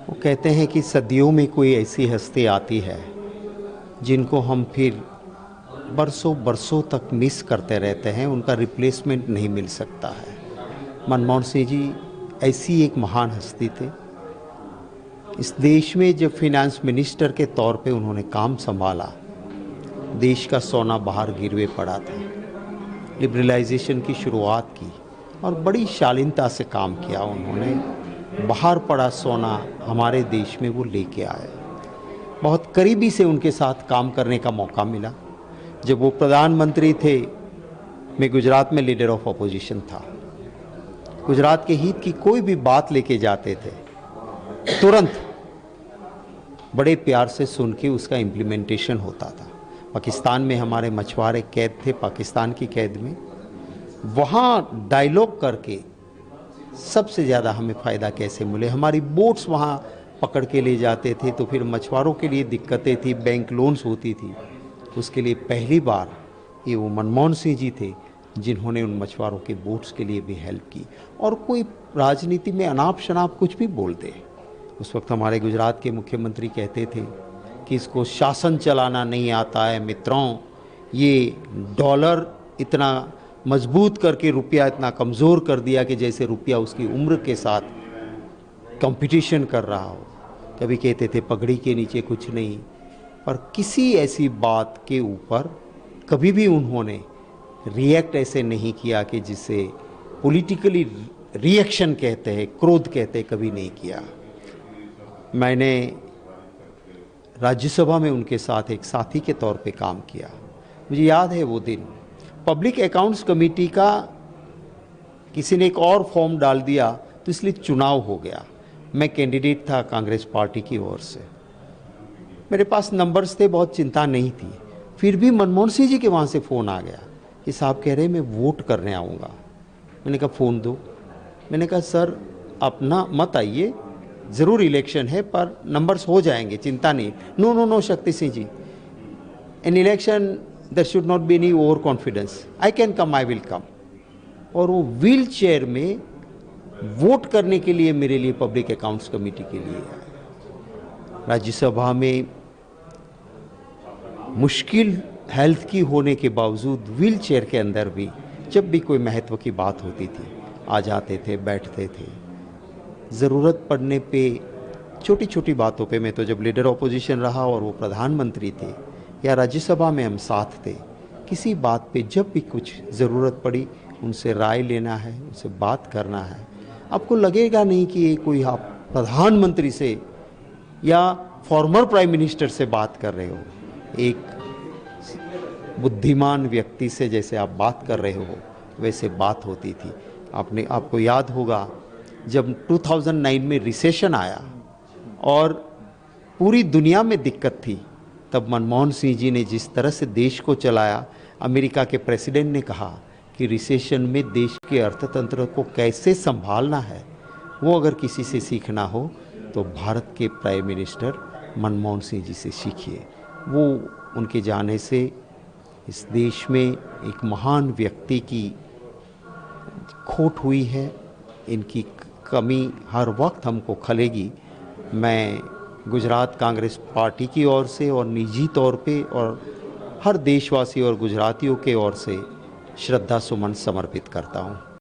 वो कहते हैं कि सदियों में कोई ऐसी हस्ती आती है जिनको हम फिर बरसों बरसों तक मिस करते रहते हैं, उनका रिप्लेसमेंट नहीं मिल सकता है। मनमोहन सिंह जी ऐसी एक महान हस्ती थे। इस देश में जब फिनेंस मिनिस्टर के तौर पे उन्होंने काम संभाला, देश का सोना बाहर गिरवे पड़ा था। लिबरलाइजेशन की शुरुआत की और बड़ी शालीनता से काम किया उन्होंने। बाहर पड़ा सोना हमारे देश में वो लेके आए। बहुत करीबी से उनके साथ काम करने का मौका मिला। जब वो प्रधानमंत्री थे, मैं गुजरात में लीडर ऑफ अपोजिशन था। गुजरात के हित की कोई भी बात लेके जाते थे, तुरंत बड़े प्यार से सुन के उसका इम्प्लीमेंटेशन होता था। पाकिस्तान में हमारे मछुआरे कैद थे, पाकिस्तान की कैद में, वहाँ डायलॉग करके सबसे ज़्यादा हमें फ़ायदा कैसे मिले। हमारी बोट्स वहाँ पकड़ के ले जाते थे तो फिर मछुआरों के लिए दिक्कतें थी, बैंक लोन्स होती थी। उसके लिए पहली बार ये वो मनमोहन सिंह जी थे जिन्होंने उन मछुआरों के बोट्स के लिए भी हेल्प की। और कोई राजनीति में अनाप शनाप कुछ भी बोलते, उस वक्त हमारे गुजरात के मुख्यमंत्री कहते थे कि इसको शासन चलाना नहीं आता है मित्रों, ये डॉलर इतना मजबूत करके रुपया इतना कमज़ोर कर दिया कि जैसे रुपया उसकी उम्र के साथ कंपटीशन कर रहा हो। कभी कहते थे पगड़ी के नीचे कुछ नहीं, पर किसी ऐसी बात के ऊपर कभी भी उन्होंने रिएक्ट ऐसे नहीं किया कि जिसे पॉलिटिकली रिएक्शन कहते हैं, क्रोध कहते हैं, कभी नहीं किया। मैंने राज्यसभा में उनके साथ एक साथी के तौर पे काम किया। मुझे याद है वो दिन, पब्लिक अकाउंट्स कमेटी का किसी ने एक और फॉर्म डाल दिया तो इसलिए चुनाव हो गया। मैं कैंडिडेट था कांग्रेस पार्टी की ओर से, मेरे पास नंबर्स थे, बहुत चिंता नहीं थी। फिर भी मनमोहन सिंह जी के वहाँ से फ़ोन आ गया कि साहब कह रहे मैं वोट करने आऊँगा। मैंने कहा फ़ोन दो। मैंने कहा सर आप ना मत आइए, ज़रूर इलेक्शन है पर नंबर्स हो जाएंगे, चिंता नहीं। No no no Shakti Singh ji, in election there should not be any over confidence, I can come, I will come. और वो व्हील चेयर में वोट करने के लिए मेरे लिए पब्लिक अकाउंट्स कमेटी के लिए आए। राज्यसभा में मुश्किल हेल्थ की होने के बावजूद व्हील चेयर के अंदर भी जब भी कोई महत्व की बात होती थी आ जाते थे, बैठते थे। ज़रूरत पड़ने पे छोटी छोटी बातों पे, मैं तो जब लीडर ऑपोजिशन रहा और वो प्रधानमंत्री थे या राज्यसभा में हम साथ थे, किसी बात पे जब भी कुछ ज़रूरत पड़ी उनसे राय लेना है, उनसे बात करना है। आपको लगेगा नहीं कि ये कोई आप प्रधानमंत्री से या फॉर्मर प्राइम मिनिस्टर से बात कर रहे हो, एक बुद्धिमान व्यक्ति से जैसे आप बात कर रहे हो वैसे बात होती थी। आपको याद होगा जब 2009 में रिसेशन आया और पूरी दुनिया में दिक्कत थी, तब मनमोहन सिंह जी ने जिस तरह से देश को चलाया, अमेरिका के प्रेसिडेंट ने कहा कि रिसेशन में देश के अर्थतंत्र को कैसे संभालना है, वो अगर किसी से सीखना हो तो भारत के प्राइम मिनिस्टर मनमोहन सिंह जी से सीखिए। वो उनके जाने से इस देश में एक महान व्यक्ति की खोट हुई है, इनकी कमी हर वक्त हमको खलेगी। मैं गुजरात कांग्रेस पार्टी की ओर से और निजी तौर पे और हर देशवासी और गुजरातियों के ओर से श्रद्धा सुमन समर्पित करता हूँ।